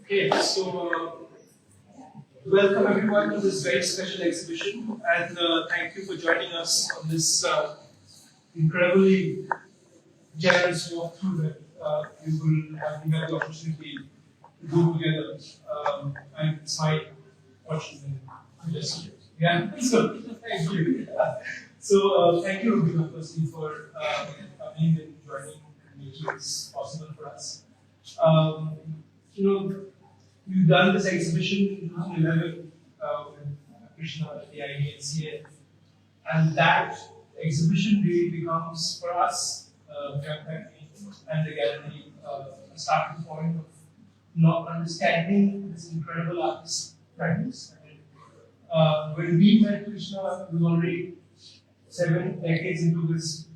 Okay, so welcome everyone to this very special exhibition, and thank you for joining us on this incredibly generous walkthrough that we have the opportunity to do together. And it's my fortune. Yeah, so thank you. So thank you, Roobina, firstly, for coming and joining and making this possible for us. We've done this exhibition in 2011 with Krishna Reddy His World, and that exhibition really becomes for us, and the gallery, a starting point of not understanding this incredible artist practice. When we met Krishna, we were already 7 decades into his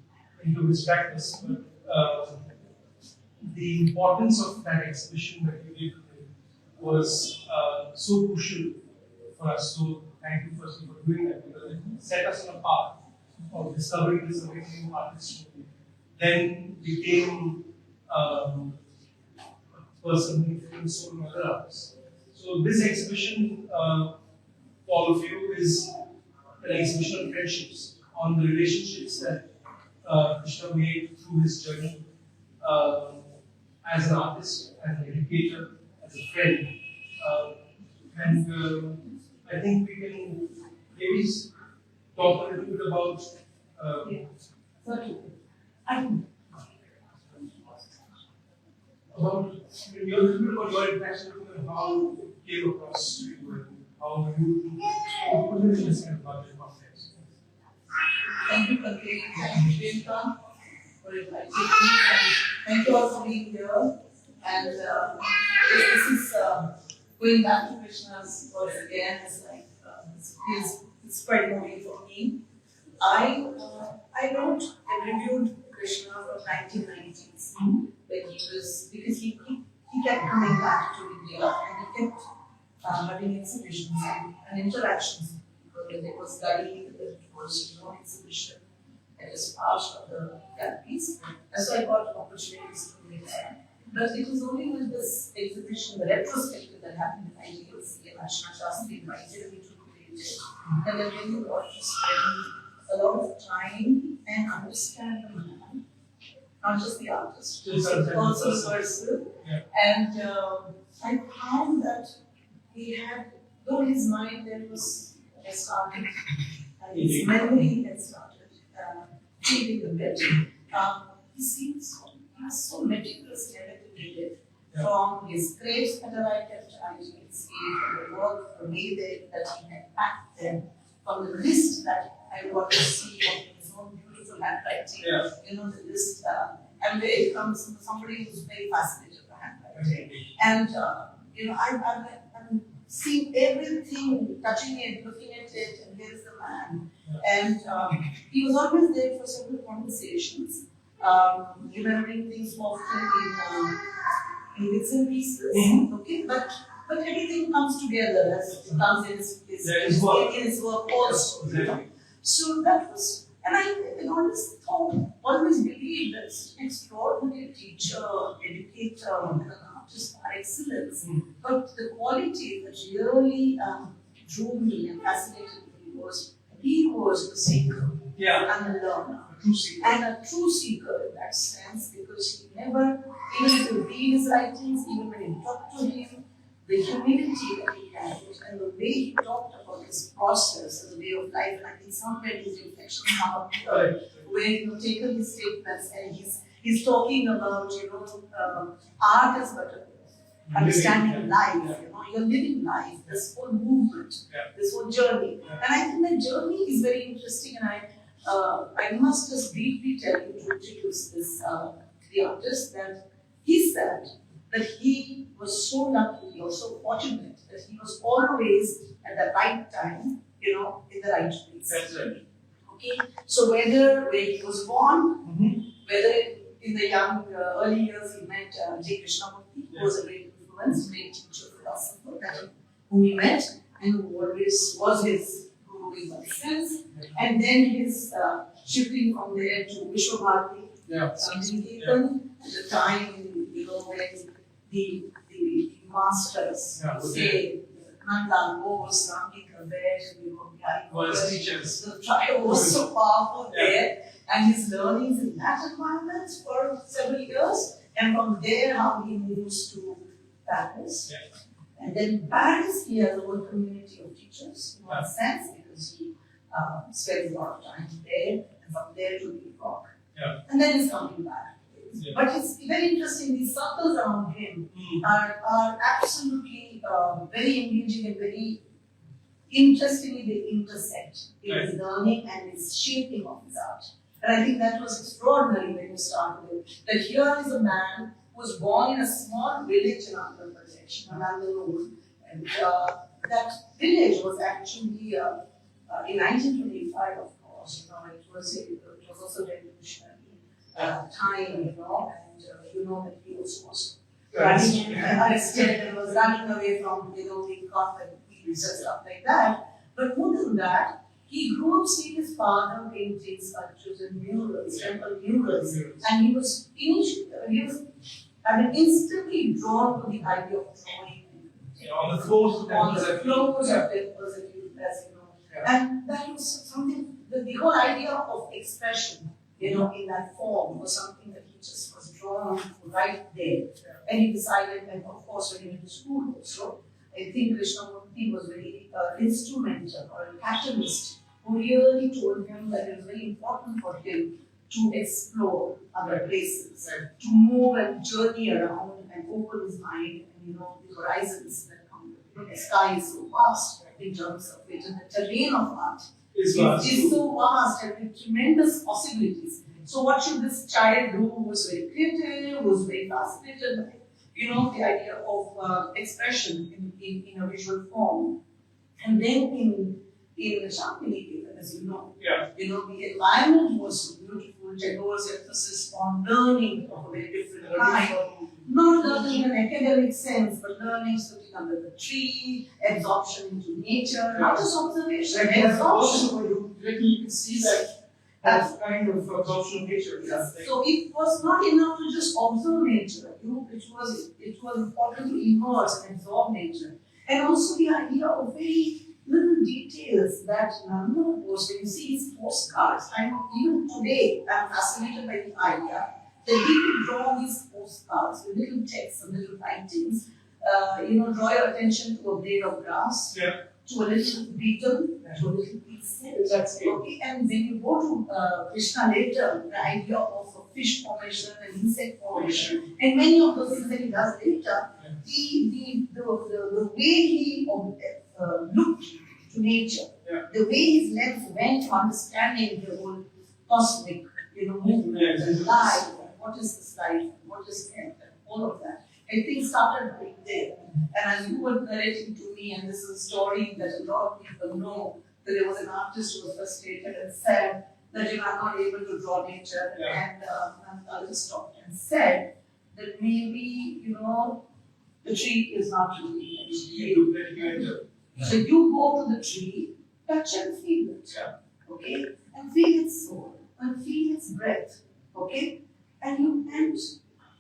practice, but the importance of that exhibition that we did was so crucial for us. So thank you firstly for doing that, because it set us on a path of discovering this amazing artist who then became a person who influenced so many other artists. So this exhibition, for all of you, is an exhibition on friendships, on the relationships that Krishna made through his journey as an artist, as an educator, as a friend. I think we can maybe talk a little bit about your interaction with him and how it came across to you and how you put it in this kind of larger context. Thank you, Kiran, for inviting me, and thank you all for being here. And this is going back to Krishna's words again. It's like it's quite moving for me. I wrote and reviewed Krishna from 1990s when he was, because he kept coming back to India and he kept having exhibitions and interactions. When there was Gadi, there was exhibition as part of the galleries, and so I got opportunities to meet them. But it was only with this exhibition, the retrospective that happened in IGLC, and Ashna Shastri invited me to create it. And then really got to spend a lot of time and understand the man, not just the artist, but also the person. Yeah. And I found that he had, though his mind then was started, his memory had started changing a bit. He seems so meticulously articulated from his grapes that I kept IGLC, from the work, the way that he had packed them, from the list that I got to see of his own beautiful handwriting. Yeah. The list, and where it comes from somebody who's very fascinated by handwriting. And I've seen everything, touching it, looking at it, and here's the man. And he was always there for several conversations, remembering things often in bits and pieces. Okay, but everything comes together as it comes in his work also. Exactly. So that was, and I always believed that extraordinary teacher, educator, and an artist are excellence. But the quality that really drew me and fascinated me was he was the seeker and the learner. And a true seeker in that sense, because he never, even if you read his writings, even when you talk to him, the humility that he had and the way he talked about his process and the way of life, and I think somewhere his reflections come up here, where taken his statements and he's talking about art as but understanding life, you're living life, this whole movement, this whole journey. And I think that journey is very interesting, and I must just briefly tell you to introduce this the artist, that he said that he was so lucky or so fortunate that he was always at the right time, in the right place. That's right. Okay, so whether where he was born, whether in the young early years he met J. Krishnamurti, who was a great influence, great teacher, philosopher, whom he met and who always was his guru in one sense, and then his shifting from there to Vishwabharati, the time when he masters, say Nandanoor, Ramkinkar Baij, Behari teachers. The trio was so powerful there, and his learnings in that environment for several years, and from there how he moves to Paris. Yeah. And then in Paris, he has a whole community of teachers, in one sense, because he spends a lot of time there, and from there to New York. Yeah. And then he's coming back. Yeah. But it's very interesting, these circles around him are absolutely very engaging and very interestingly they intersect in his learning and his shaping of his art. And I think that was extraordinary when you started with. That here is a man who was born in a small village in Andhra Pradesh, Nandanoor, and that village was actually in 1925, of course. It was also revolutionary time, and that he was arrested and was running away from being caught and fields and stuff like that. But more than that, he grew up seeing his father painting sculptures and murals, temple murals, and he was instantly drawn to the idea of drawing. On the floors of temples, as you know. And that was something, the whole idea of expression, in that form was something that he just was drawn to right there. And he decided, and of course when he went to school also, I think Krishna Reddy was very instrumental or a catalyst who really told him that it was very important for him to explore other places, to move and journey around and open his mind and the horizons that come. The sky is so vast in terms of it, and the terrain of art is so vast and with tremendous possibilities. So what should this child do who was very creative, who was very fascinated by the idea of expression in a visual form? And then in Shantini, as you know, the environment was so beautiful. Tagore's emphasis on learning of a very different kind. Not learning in an academic sense, but learning sitting under the tree, absorption into nature, not just observation, absorption. You can see that kind of absorption of nature. So it was not enough to just observe nature. It was important to immerse and absorb nature. And also the idea of very little details that Nandanoor was, when you see his postcards, even today I'm fascinated by the idea that he could draw these postcards with little texts and little writings, draw your attention to a blade of grass, to a little beetle, to a little insect. Okay, and when you go to Krishna later, the idea of a fish formation and insect formation, and many of those things that he does later, the way he looked to nature, the way his lens went to understanding the whole cosmic, movement and life, and what is this life, and what is death, and all of that. I think started right there. And as you were narrating to me, and this is a story that a lot of people know, that there was an artist who was frustrated and said that I'm not able to draw nature, and I just stopped and said that maybe, the tree is not really you. So you go to the tree, touch and feel it, okay? And feel its soul, and feel its breath, okay? And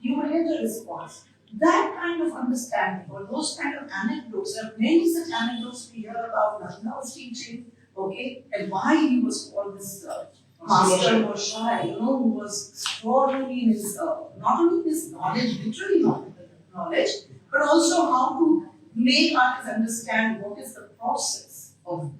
you will get a response. That kind of understanding, or those kind of anecdotes, there are many such anecdotes we hear about Nandanoor's teaching, okay? And why he was called this master Moshai, who was extraordinary in his, not only his knowledge, literally knowledge, but also how to make artists understand what is the process of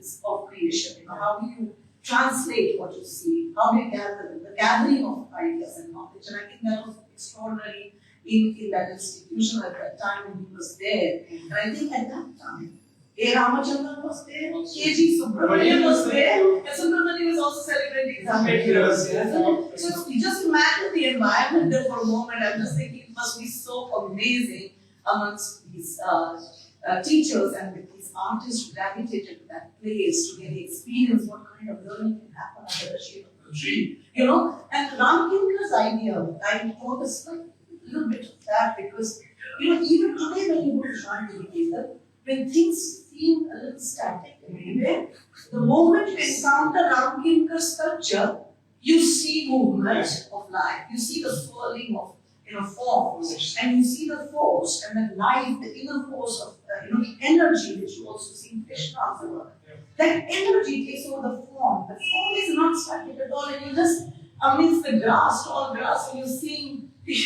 creation. How do you translate what you see? How do you gather the gathering of ideas and knowledge? And I think that was extraordinary in that institution at that time when he was there. And I think at that time, A. Ramachandran was there, K.G. Subramanian was there, and Subramanian was also celebrating his 100 years. So you just imagine the environment there for a moment. I'm just thinking it must be so amazing amongst these teachers and with these artists who gravitated to that place to really experience what kind of learning can happen under the shade of the tree. And Ramkinkar's idea, I focus a little bit of that because, even today when you go to Shantini, when things seem a little static everywhere, the moment you encounter Ramkinkar's sculpture, you see movement of life, you see the swirling of in a form, and you see the force and the life, the inner force of the energy which you also see in Krishna's work. That energy takes over the form. The form is not static at all, and you just amidst the grass, tall grass, and you're seeing, and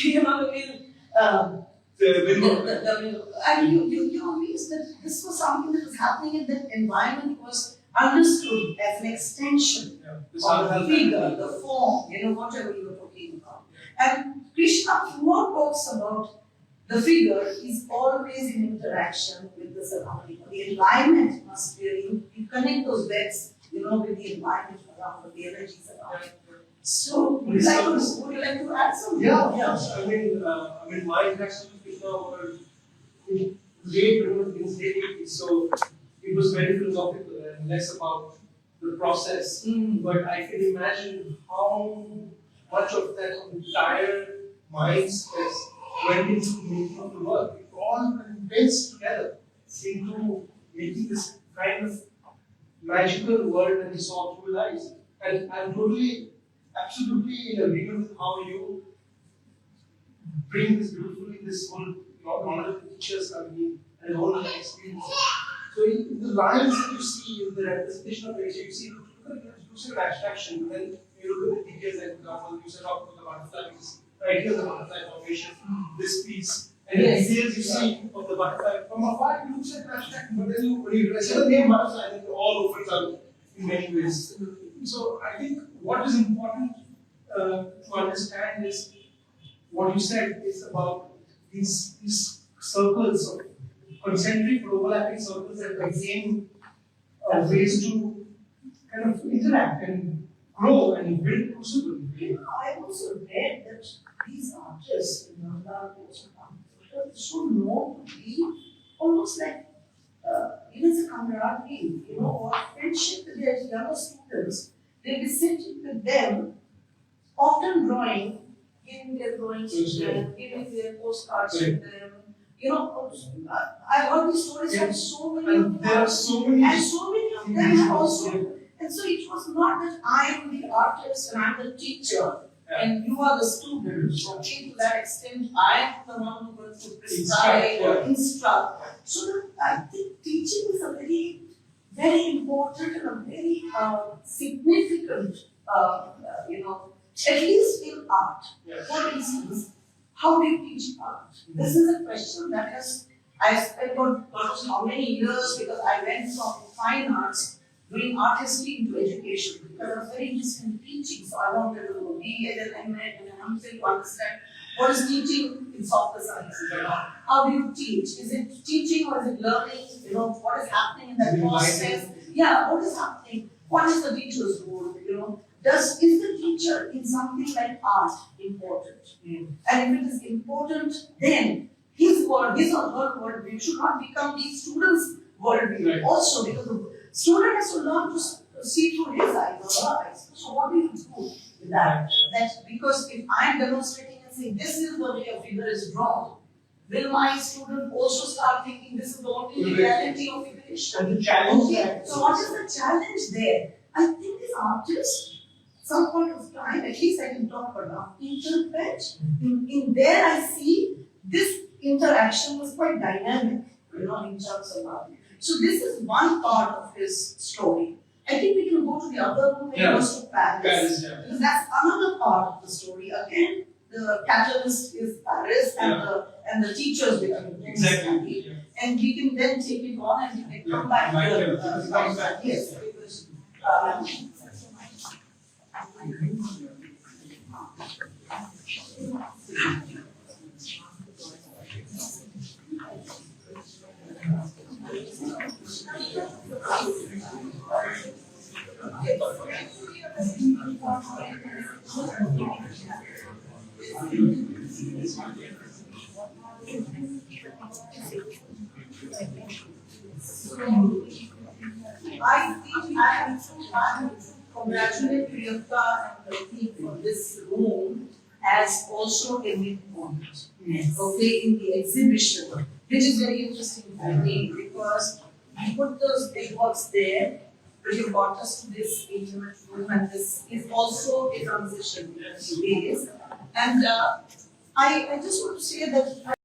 you amazed that this was something that was happening, and that environment was understood as an extension of the figure, the form, whatever you were talking about. And Krishna throughout talks about the figure is always in interaction with the surrounding. The environment must really, you connect those beds, with the environment around, with the energies around. So, would you like to add something? Yeah. I mean, my interaction with Krishna were in late 80s, so it was very philosophical and less about the process. But I can imagine how much of that entire mind space went into the making of the work. It all convinced together into making this kind of magical world that we saw through lives. And I'm absolutely in agreement with how you bring this beautifully, this whole knowledge of the teachers coming in and the whole experience. So in the lines that you see, in the representation of nature, you see an abstraction, but then you look at the details, like for example, you set up with the butterflies, right here the butterfly formation, this piece, and the details you see of the butterfly from afar, it looks like an abstraction, but then when you say the name butterfly, then it all opens up in many ways. So I think what is important to understand is what you said is about these circles of concentric or overlapping circles that contain ways to kind of interact and grow and build crucible. I also read that these artists in Nadar are so known to be almost like even as a camaraderie, or friendship with their younger students. They'll be sitting with them, often drawing, giving their drawings to them, giving their postcards to them. I heard these stories from so many of them. There are so many. And so many of them have also. And so it was not that I am the artist and I'm the teacher and you are the student. Okay, to that extent, I am the one who going to prescribe or instruct. So I think teaching is a very, very important and a very significant, at least in art. For instance, how do you teach art? This is a question that I spent God knows how many years, because I went from fine arts doing art history into education, because I was very interested in teaching. So I wanted to be at an MA and an MPhil to understand what is teaching in software sciences. How do you teach? Is it teaching or is it learning? What is happening in that process? Yeah, what is happening? What is the teacher's role? Is the teacher in something like art important? And if it is important, then his or her worldview should not become the student's worldview also, because the student has to learn to see through his eyes or her eyes. So what do you do with that? Because if I am demonstrating and saying this is the way a figure is drawn, will my student also start thinking this is the only reality of figuration? And the challenge. So what is the challenge there? I think these artists, some point of time, at least I can talk about interpret. In there I see this interaction was quite dynamic, in terms of art. So this is one part of his story. I think we can go to the other room when he goes to Paris. Because that's another part of the story. Again, the catalyst is Paris and the teachers become exactly. And we can then take it on and we can come back to yes. Because, I think I have to congratulate Priyanka and the team for this room as also a midpoint. Okay, in the exhibition, which is very interesting for me because you put those big works there, but you brought us to this intimate room, and this is also a transition phase. And I just want to say that